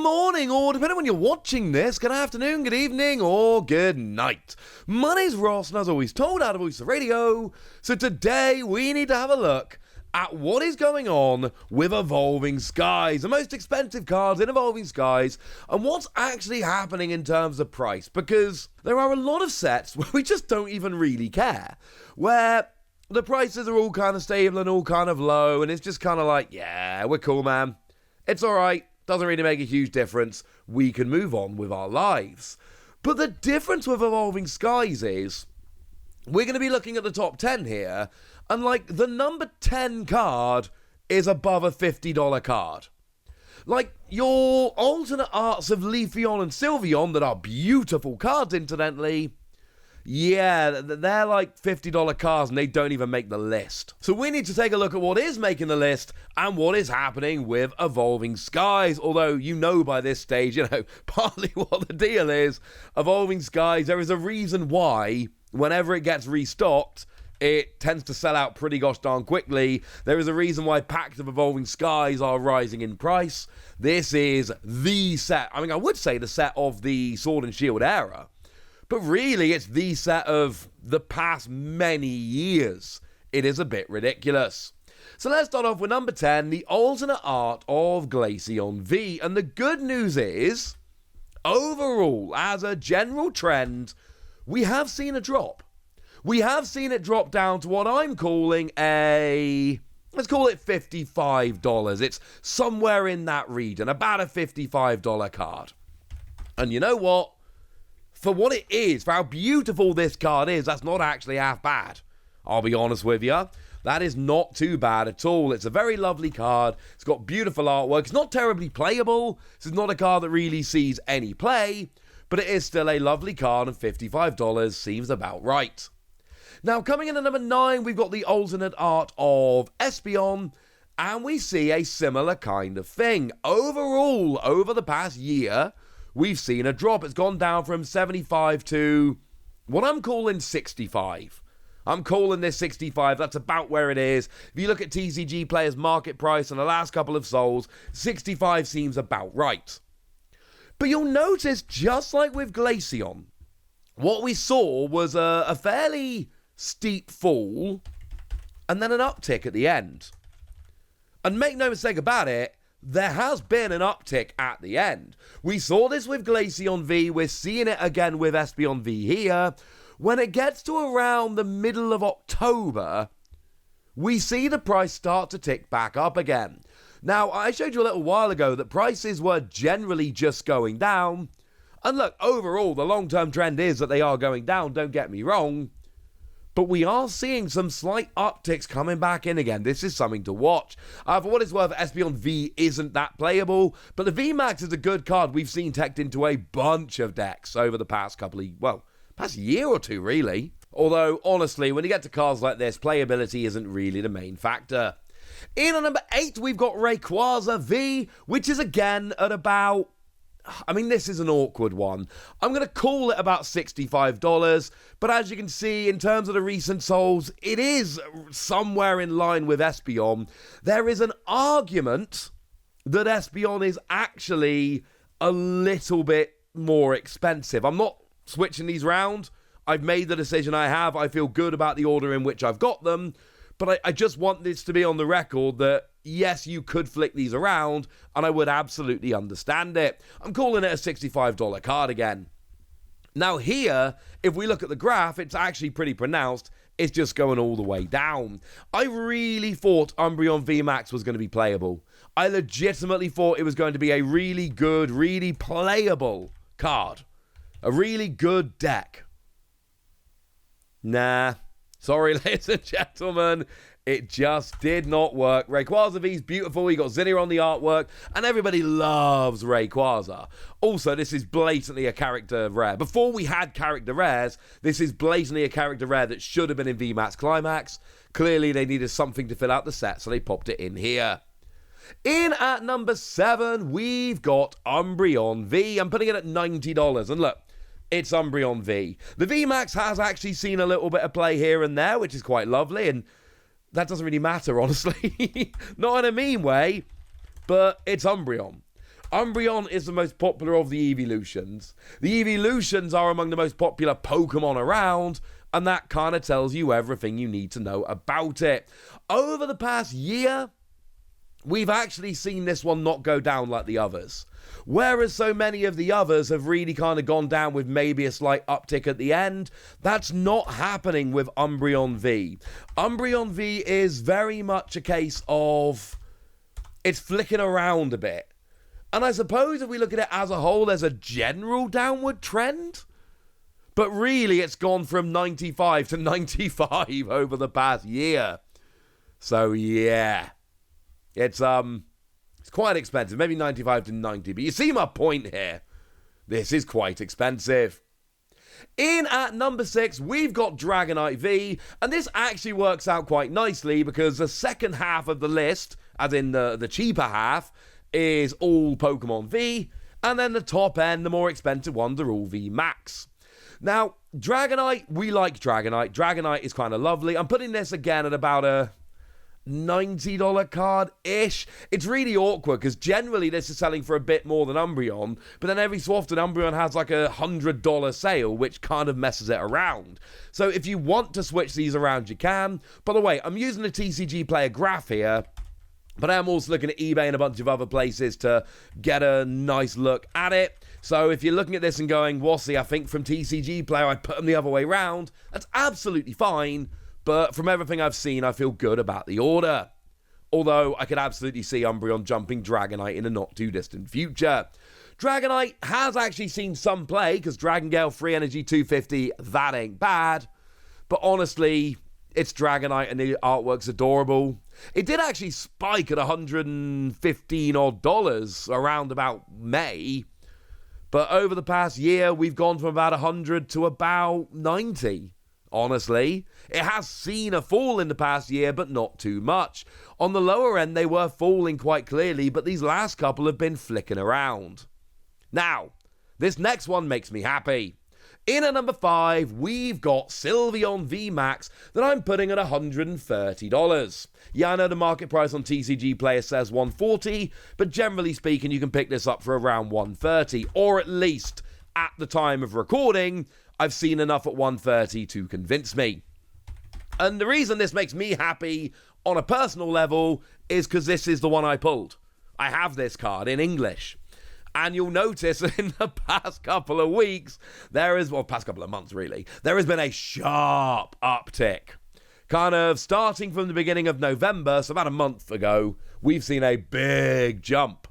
morning, or depending on when you're watching this, good afternoon, good evening, or good night. My name's Ross, and as always told out of Voice of Radio, so today we need to have a look at what is going on with Evolving Skies, the most expensive cards in Evolving Skies, and what's actually happening in terms of price, because there are a lot of sets where we just don't even really care, where the prices are all kind of stable and all kind of low, and it's just kind of like, yeah, we're cool, man. It's alright, doesn't really make a huge difference, we can move on with our lives. But the difference with Evolving Skies is, we're going to be looking at the top 10 here, and like, the number 10 card is above a $50 card. Like, your alternate arts of Leafeon and Sylveon, that are beautiful cards, incidentally, yeah, they're like $50 cards and they don't even make the list. So we need to take a look at what is making the list and what is happening with Evolving Skies. Although, you know by this stage, partly what the deal is. Evolving Skies, there is a reason why, whenever it gets restocked, it tends to sell out pretty gosh darn quickly. There is a reason why packs of Evolving Skies are rising in price. This is the set. I mean, I would say the set of the Sword and Shield era. But really, it's the set of the past many years. It is a bit ridiculous. So let's start off with number 10, the alternate art of Glaceon V. And the good news is, overall, as a general trend, we have seen a drop. We have seen it drop down to what I'm calling let's call it $55. It's somewhere in that region, about a $55 card. And you know what? For what it is, for how beautiful this card is, that's not actually half bad. I'll be honest with you. That is not too bad at all. It's a very lovely card. It's got beautiful artwork. It's not terribly playable. This is not a card that really sees any play, but it is still a lovely card, and $55 seems about right. Now, coming in at number 9, we've got the alternate art of Espeon, and we see a similar kind of thing. Overall, over the past year, we've seen a drop. It's gone down from 75 to what I'm calling 65. I'm calling this 65. That's about where it is. If you look at TCG players' market price on the last couple of souls, 65 seems about right. But you'll notice, just like with Glaceon, what we saw was a fairly steep fall and then an uptick at the end. And make no mistake about it, there has been an uptick at the end. We saw this with Glaceon V, we're seeing it again with Espeon V here. When it gets to around the middle of October, we see the price start to tick back up again. Now, I showed you a little while ago that prices were generally just going down. And look, overall, the long-term trend is that they are going down, don't get me wrong. But we are seeing some slight upticks coming back in again. This is something to watch. For what it's worth, Espeon V isn't that playable, but the VMAX is a good card we've seen teched into a bunch of decks over the past past year or two, really. Although, honestly, when you get to cards like this, playability isn't really the main factor. In at number 8, we've got Rayquaza V, which is again at about... this is an awkward one. I'm going to call it about $65, but as you can see, in terms of the recent souls, it is somewhere in line with Espeon. There is an argument that Espeon is actually a little bit more expensive. I'm not switching these round. I've made the decision I have. I feel good about the order in which I've got them, but I just want this to be on the record that yes, you could flick these around, and I would absolutely understand it. I'm calling it a $65 card again. Now here, if we look at the graph, it's actually pretty pronounced. It's just going all the way down. I really thought Umbreon VMAX was going to be playable. I legitimately thought it was going to be a really good, really playable card. A really good deck. Nah. Sorry, ladies and gentlemen. It just did not work. Rayquaza V's beautiful. You got Zinnia on the artwork, and everybody loves Rayquaza. Also, this is blatantly a character rare. Before we had character rares, this is blatantly a character rare that should have been in VMAX Climax. Clearly, they needed something to fill out the set, so they popped it in here. In at number 7, we've got Umbreon V. I'm putting it at $90. And look, it's Umbreon V. The VMAX has actually seen a little bit of play here and there, which is quite lovely, and that doesn't really matter, honestly. Not in a mean way, but it's Umbreon. Umbreon is the most popular of the evolutions. The evolutions are among the most popular Pokemon around, and that kind of tells you everything you need to know about it. Over the past year, we've actually seen this one not go down like the others. Whereas so many of the others have really kind of gone down with maybe a slight uptick at the end, that's not happening with Umbreon V. Umbreon V is very much a case of it's flicking around a bit. And I suppose if we look at it as a whole, there's a general downward trend. But really, it's gone from 95 to 95 over the past year. So, yeah. It's quite expensive. Maybe 95 to 90. But you see my point here. This is quite expensive. In at number 6, we've got Dragonite V. And this actually works out quite nicely because the second half of the list, as in the cheaper half, is all Pokemon V, and then the top end, the more expensive ones, are all V Max. Now, Dragonite, we like Dragonite. Dragonite is kind of lovely. I'm putting this again at about a $90 card-ish. It's really awkward because generally this is selling for a bit more than Umbreon, but then every so often Umbreon has like a $100 sale, which kind of messes it around. So if you want to switch these around, you can. By the way, I'm using the TCG player graph here, but I am also looking at eBay and a bunch of other places to get a nice look at it. So if you're looking at this and going, Wassy, I think from TCG Player I'd put them the other way round, that's absolutely fine. But from everything I've seen, I feel good about the order. Although I could absolutely see Umbreon jumping Dragonite in a not too distant future. Dragonite has actually seen some play, because Dragon Gale, Free Energy 250, that ain't bad. But honestly, it's Dragonite and the artwork's adorable. It did actually spike at $115 odd around about May. But over the past year, we've gone from about 100 to about 90. Honestly, it has seen a fall in the past year, but not too much. On the lower end, they were falling quite clearly, but these last couple have been flicking around. Now, this next one makes me happy. In at number 5, we've got Sylveon VMAX that I'm putting at $130. Yeah, I know the market price on TCG Player says $140, but generally speaking, you can pick this up for around $130, or at least at the time of recording, I've seen enough at $130 to convince me. And the reason this makes me happy on a personal level is because this is the one I pulled. I have this card in English. And you'll notice in the past couple of weeks, past couple of months really, there has been a sharp uptick. Kind of starting from the beginning of November, so about a month ago, we've seen a big jump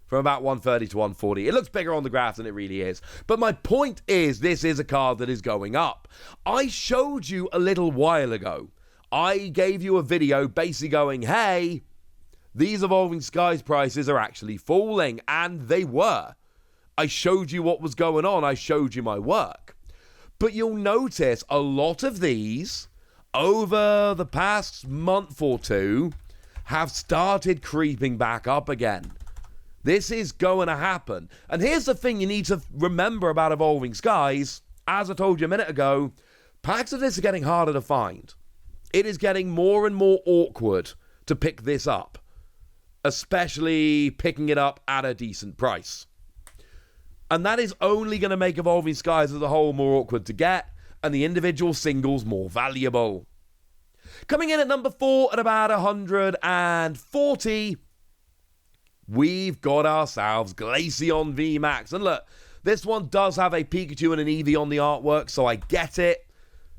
from about 130 to 140. It looks bigger on the graph than it really is. But my point is, this is a card that is going up. I showed you a little while ago. I gave you a video basically going, hey, these Evolving Skies prices are actually falling, and they were. I showed you what was going on. I showed you my work. But you'll notice a lot of these, over the past month or two, have started creeping back up again. This is going to happen. And here's the thing you need to remember about Evolving Skies. As I told you a minute ago, packs of this are getting harder to find. It is getting more and more awkward to pick this up, especially picking it up at a decent price. And that is only going to make Evolving Skies as a whole more awkward to get, and the individual singles more valuable. Coming in at number 4 at about 140, we've got ourselves Glaceon VMAX. And look, this one does have a Pikachu and an Eevee on the artwork, so I get it.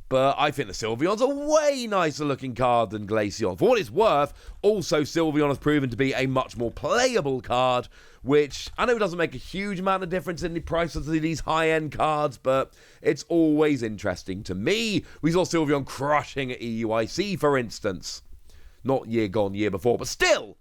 But I think the Sylveon's a way nicer looking card than Glaceon. For what it's worth, also Sylveon has proven to be a much more playable card, which I know doesn't make a huge amount of difference in the prices of these high-end cards, but it's always interesting to me. We saw Sylveon crushing at EUIC, for instance. Not year gone, year before, but still,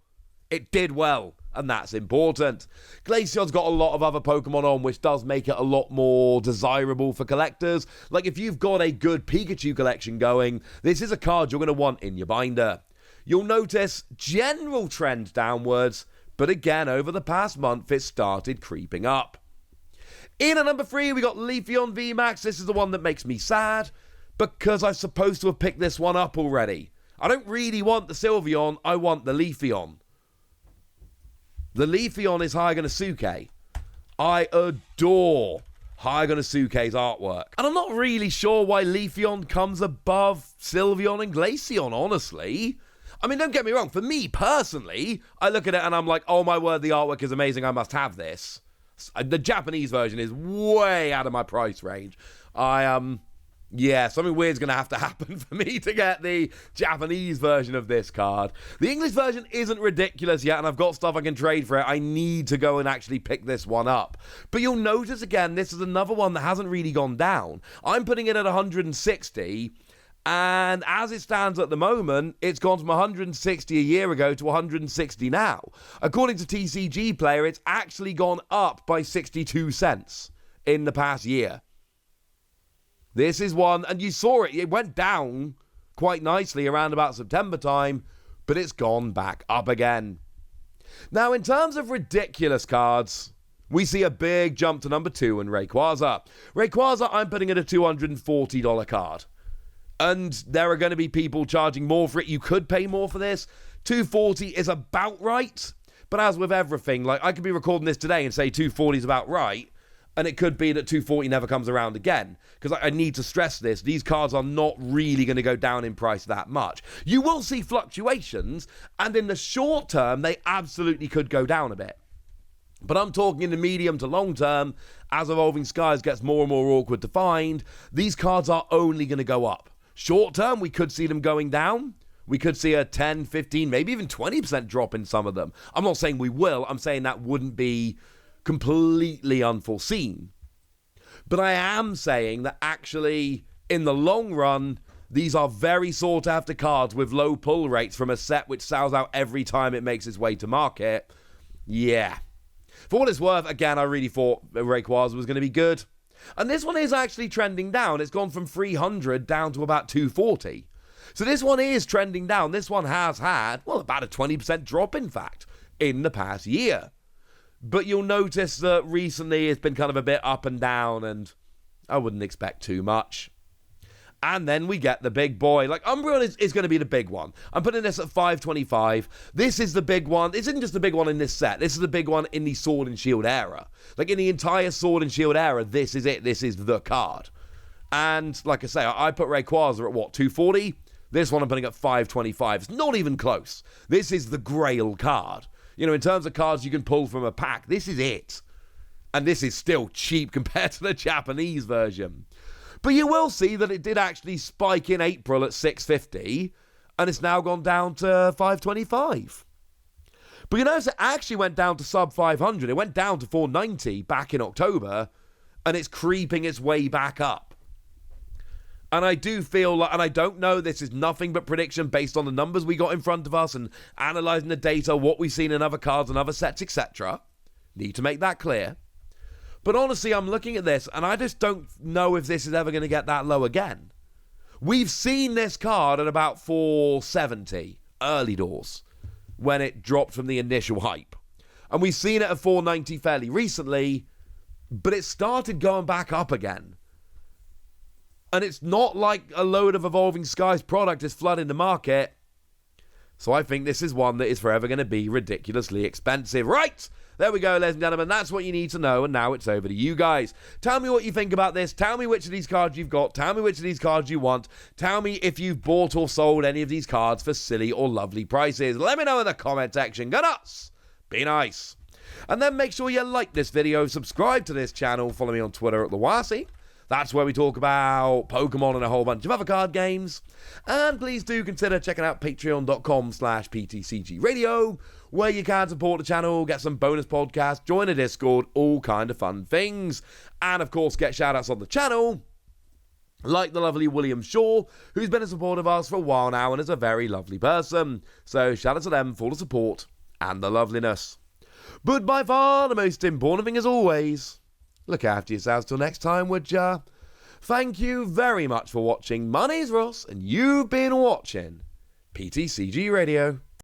it did well. And that's important. Glaceon's got a lot of other Pokemon on, which does make it a lot more desirable for collectors. Like, if you've got a good Pikachu collection going, this is a card you're going to want in your binder. You'll notice general trend downwards, but again, over the past month, it started creeping up. In at number 3, we got Leafeon VMAX. This is the one that makes me sad, because I'm supposed to have picked this one up already. I don't really want the Sylveon, I want the Leafeon. The Leafeon is Hyganosuke. I adore Hyganosuke's artwork. And I'm not really sure why Leafeon comes above Sylveon and Glaceon, honestly. I mean, don't get me wrong. For me, personally, I look at it and I'm like, oh my word, the artwork is amazing. I must have this. The Japanese version is way out of my price range. Yeah, something weird's going to have to happen for me to get the Japanese version of this card. The English version isn't ridiculous yet, and I've got stuff I can trade for it. I need to go and actually pick this one up. But you'll notice, again, this is another one that hasn't really gone down. I'm putting it at 160, and as it stands at the moment, it's gone from 160 a year ago to 160 now. According to TCG Player, it's actually gone up by 62 cents in the past year. This is one, and you saw it, it went down quite nicely around about September time, but it's gone back up again. Now, in terms of ridiculous cards, we see a big jump to number 2 in Rayquaza. Rayquaza, I'm putting it a $240 card. And there are going to be people charging more for it. You could pay more for this. $240 is about right, but as with everything, like I could be recording this today and say $240 is about right, and it could be that $240 never comes around again. Because I need to stress this. These cards are not really going to go down in price that much. You will see fluctuations, and in the short term, they absolutely could go down a bit. But I'm talking in the medium to long term, as Evolving Skies gets more and more awkward to find, these cards are only going to go up. Short term, we could see them going down. We could see a 10, 15, maybe even 20% drop in some of them. I'm not saying we will. I'm saying that wouldn't be completely unforeseen. But I am saying that actually, in the long run, these are very sought after cards with low pull rates from a set which sells out every time it makes its way to market. Yeah. For what it's worth, again, I really thought Rayquaza was going to be good. And this one is actually trending down. It's gone from 300 down to about 240. So this one is trending down. This one has had, well, about a 20% drop, in fact, in the past year. But you'll notice that recently it's been kind of a bit up and down, and I wouldn't expect too much. And then we get the big boy. Like, Umbreon is going to be the big one. I'm putting this at $525. This is the big one. This isn't just the big one in this set. This is the big one in the Sword and Shield era. Like, in the entire Sword and Shield era, this is it. This is the card. And, like I say, I put Rayquaza at, what, $240? This one I'm putting at $525. It's not even close. This is the Grail card. You know, in terms of cards you can pull from a pack, this is it. And this is still cheap compared to the Japanese version. But you will see that it did actually spike in April at $650, and it's now gone down to $525. But you notice it actually went down to sub $500. It went down to $490 back in October, and it's creeping its way back up. And I do feel like, and I don't know, this is nothing but prediction based on the numbers we got in front of us and analysing the data, what we've seen in other cards and other sets, etc. Need to make that clear. But honestly, I'm looking at this, and I just don't know if this is ever going to get that low again. We've seen this card at about $470, early doors, when it dropped from the initial hype. And we've seen it at $490 fairly recently, but it started going back up again. And it's not like a load of Evolving Skies product is flooding the market. So I think this is one that is forever going to be ridiculously expensive. Right, there we go, ladies and gentlemen. That's what you need to know, and now it's over to you guys. Tell me what you think about this. Tell me which of these cards you've got. Tell me which of these cards you want. Tell me if you've bought or sold any of these cards for silly or lovely prices. Let me know in the comment section. Go nuts. Be nice. And then make sure you like this video, subscribe to this channel, follow me on Twitter at TheWasi. That's where we talk about Pokemon and a whole bunch of other card games. And please do consider checking out patreon.com/PTCGradio, where you can support the channel, get some bonus podcasts, join a Discord, all kind of fun things. And of course, get shout outs on the channel, like the lovely William Shaw, who's been a supporter of ours for a while now and is a very lovely person. So shout out to them for the support and the loveliness. But by far the most important thing, as always, look after yourselves till next time, would ya? Thank you very much for watching. My name's Ross, and you've been watching PTCG Radio.